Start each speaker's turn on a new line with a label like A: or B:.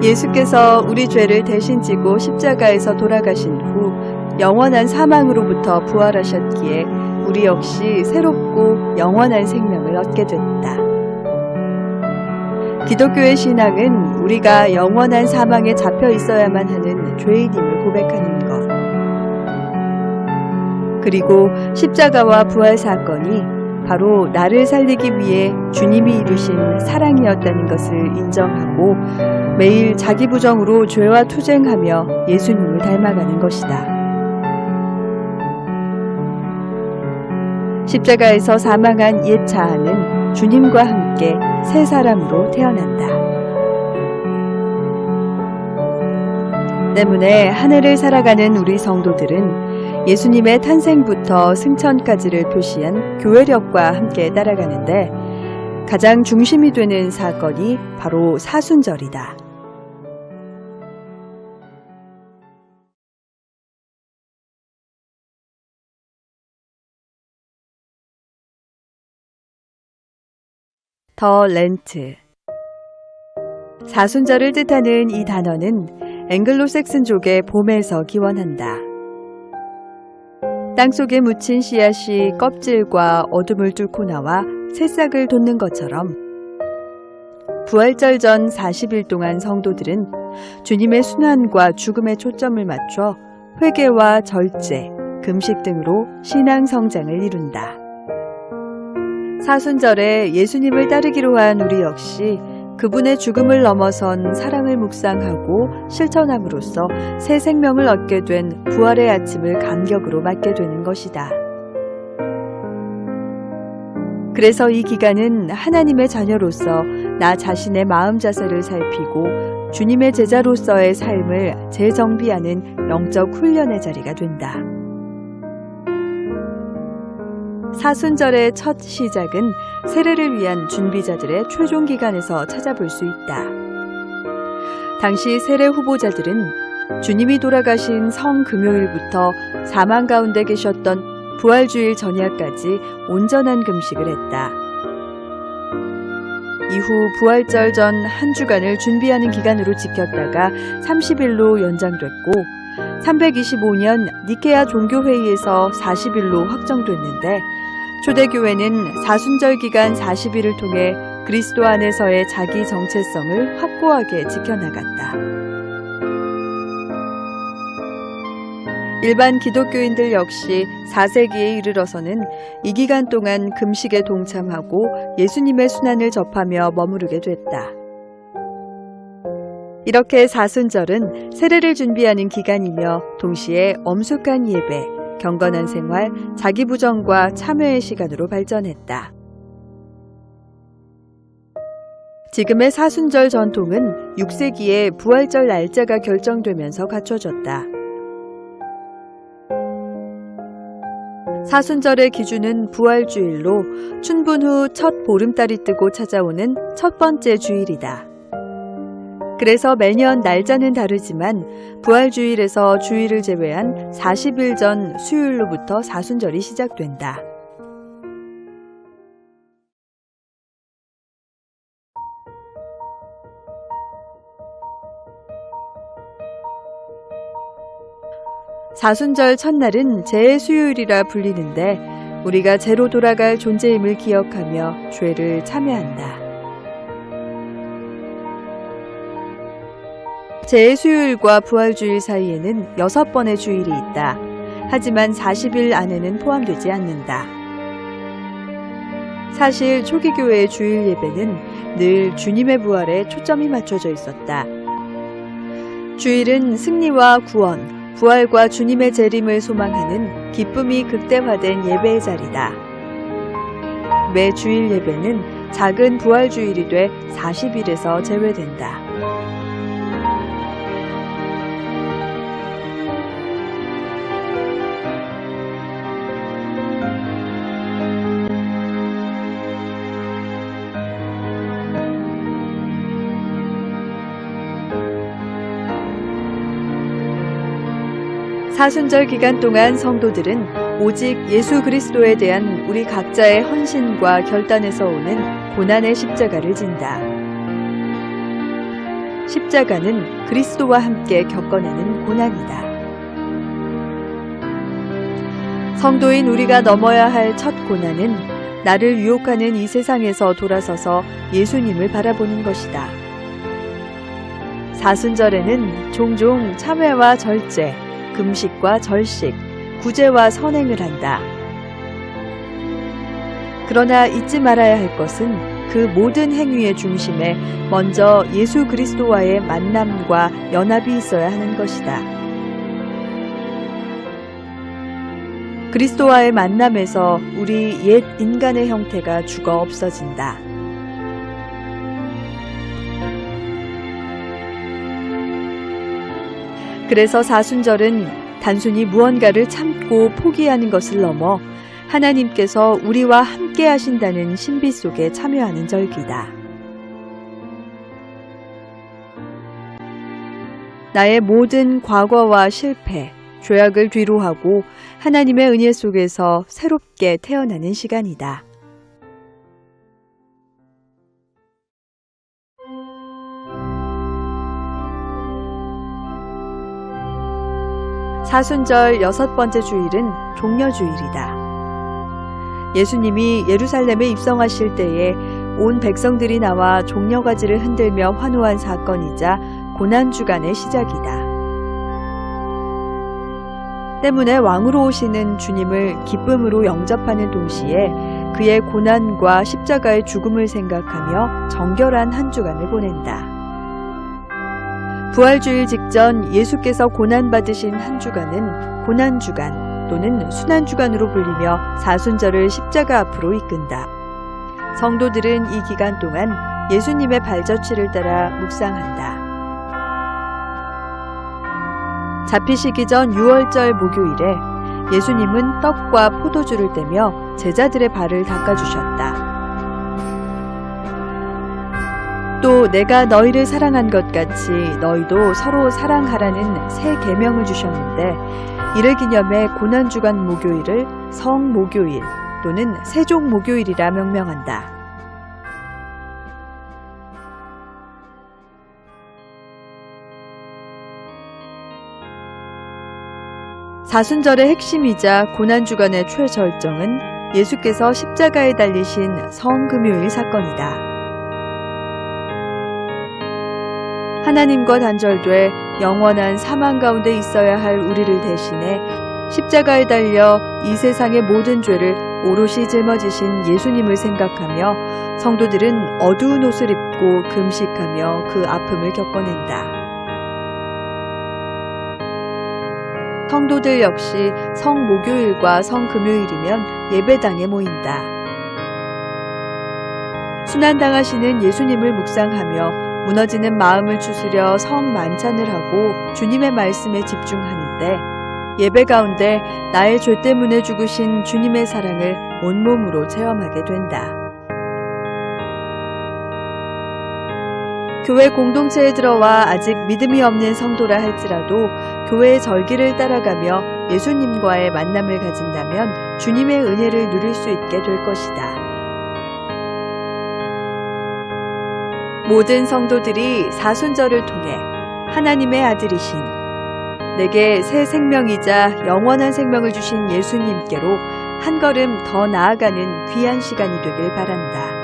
A: 예수께서 우리 죄를 대신 지고 십자가에서 돌아가신 후 영원한 사망으로부터 부활하셨기에 우리 역시 새롭고 영원한 생명을 얻게 됐다. 기독교의 신앙은 우리가 영원한 사망에 잡혀 있어야만 하는 죄인임을 고백하는 것. 그리고 십자가와 부활 사건이 바로 나를 살리기 위해 주님이 이루신 사랑이었다는 것을 인정하고 매일 자기 부정으로 죄와 투쟁하며 예수님을 닮아가는 것이다. 십자가에서 사망한 옛 자아는 주님과 함께 새 사람으로 태어난다. 때문에 한 해를 살아가는 우리 성도들은 예수님의 탄생부터 승천까지를 표시한 교회력과 함께 따라가는데 가장 중심이 되는 사건이 바로 사순절이다. 더 렌트. 사순절을 뜻하는 이 단어는 앵글로색슨족의 봄에서 기원한다. 땅속에 묻힌 씨앗이 껍질과 어둠을 뚫고 나와 새싹을 돋는 것처럼 부활절 전 40일 동안 성도들은 주님의 순환과 죽음에 초점을 맞춰 회개와 절제, 금식 등으로 신앙 성장을 이룬다. 사순절에 예수님을 따르기로 한 우리 역시 그분의 죽음을 넘어선 사랑을 묵상하고 실천함으로써 새 생명을 얻게 된 부활의 아침을 감격으로 맞게 되는 것이다. 그래서 이 기간은 하나님의 자녀로서 나 자신의 마음 자세를 살피고 주님의 제자로서의 삶을 재정비하는 영적 훈련의 자리가 된다. 사순절의 첫 시작은 세례를 위한 준비자들의 최종 기간에서 찾아볼 수 있다. 당시 세례 후보자들은 주님이 돌아가신 성금요일부터 사망 가운데 계셨던 부활주일 전야까지 온전한 금식을 했다. 이후 부활절 전 한 주간을 준비하는 기간으로 지켰다가 30일로 연장됐고 325년 니케아 종교회의에서 40일로 확정됐는데 초대교회는 사순절 기간 40일을 통해 그리스도 안에서의 자기 정체성을 확고하게 지켜나갔다. 일반 기독교인들 역시 4세기에 이르러서는 이 기간 동안 금식에 동참하고 예수님의 순환을 접하며 머무르게 됐다. 이렇게 사순절은 세례를 준비하는 기간이며 동시에 엄숙한 예배, 경건한 생활, 자기 부정과 참회의 시간으로 발전했다. 지금의 사순절 전통은 6세기에 부활절 날짜가 결정되면서 갖춰졌다. 사순절의 기준은 부활주일로 춘분 후 첫 보름달이 뜨고 찾아오는 첫 번째 주일이다. 그래서 매년 날짜는 다르지만 부활주일에서 주일을 제외한 40일 전 수요일로부터 사순절이 시작된다. 사순절 첫날은 재수요일이라 불리는데 우리가 재로 돌아갈 존재임을 기억하며 죄를 참회한다. 재수요일과 부활주일 사이에는 6번의 주일이 있다. 하지만 40일 안에는 포함되지 않는다. 사실 초기교회의 주일 예배는 늘 주님의 부활에 초점이 맞춰져 있었다. 주일은 승리와 구원, 부활과 주님의 재림을 소망하는 기쁨이 극대화된 예배의 자리다. 매 주일 예배는 작은 부활주일이 돼 40일에서 제외된다. 사순절 기간 동안 성도들은 오직 예수 그리스도에 대한 우리 각자의 헌신과 결단에서 오는 고난의 십자가를 진다. 십자가는 그리스도와 함께 겪어내는 고난이다. 성도인 우리가 넘어야 할 첫 고난은 나를 유혹하는 이 세상에서 돌아서서 예수님을 바라보는 것이다. 사순절에는 종종 참회와 절제, 금식과 절식, 구제와 선행을 한다. 그러나 잊지 말아야 할 것은 그 모든 행위의 중심에 먼저 예수 그리스도와의 만남과 연합이 있어야 하는 것이다. 그리스도와의 만남에서 우리 옛 인간의 형태가 죽어 없어진다. 그래서 사순절은 단순히 무언가를 참고 포기하는 것을 넘어 하나님께서 우리와 함께 하신다는 신비 속에 참여하는 절기다. 나의 모든 과거와 실패, 죄악을 뒤로하고 하나님의 은혜 속에서 새롭게 태어나는 시간이다. 사순절 6번째 주일은 종려주일이다. 예수님이 예루살렘에 입성하실 때에 온 백성들이 나와 종려가지를 흔들며 환호한 사건이자 고난주간의 시작이다. 때문에 왕으로 오시는 주님을 기쁨으로 영접하는 동시에 그의 고난과 십자가의 죽음을 생각하며 정결한 한 주간을 보낸다. 부활주일 직전 예수께서 고난받으신 한 주간은 고난주간 또는 순환주간으로 불리며 사순절을 십자가 앞으로 이끈다. 성도들은 이 기간 동안 예수님의 발자취를 따라 묵상한다. 잡히시기 전 6월절 목요일에 예수님은 떡과 포도주를 떼며 제자들의 발을 닦아주셨다. 또 내가 너희를 사랑한 것 같이 너희도 서로 사랑하라는 새 계명을 주셨는데 이를 기념해 고난주간 목요일을 성목요일 또는 세종목요일이라 명명한다. 사순절의 핵심이자 고난주간의 최절정은 예수께서 십자가에 달리신 성금요일 사건이다. 하나님과 단절돼 영원한 사망 가운데 있어야 할 우리를 대신해 십자가에 달려 이 세상의 모든 죄를 오롯이 짊어지신 예수님을 생각하며 성도들은 어두운 옷을 입고 금식하며 그 아픔을 겪어낸다. 성도들 역시 성목요일과 성금요일이면 예배당에 모인다. 순환당하시는 예수님을 묵상하며 무너지는 마음을 추스려 성만찬을 하고 주님의 말씀에 집중하는데 예배 가운데 나의 죄 때문에 죽으신 주님의 사랑을 온몸으로 체험하게 된다. 교회 공동체에 들어와 아직 믿음이 없는 성도라 할지라도 교회의 절기를 따라가며 예수님과의 만남을 가진다면 주님의 은혜를 누릴 수 있게 될 것이다. 모든 성도들이 사순절을 통해 하나님의 아들이신 내게 새 생명이자 영원한 생명을 주신 예수님께로 한 걸음 더 나아가는 귀한 시간이 되길 바란다.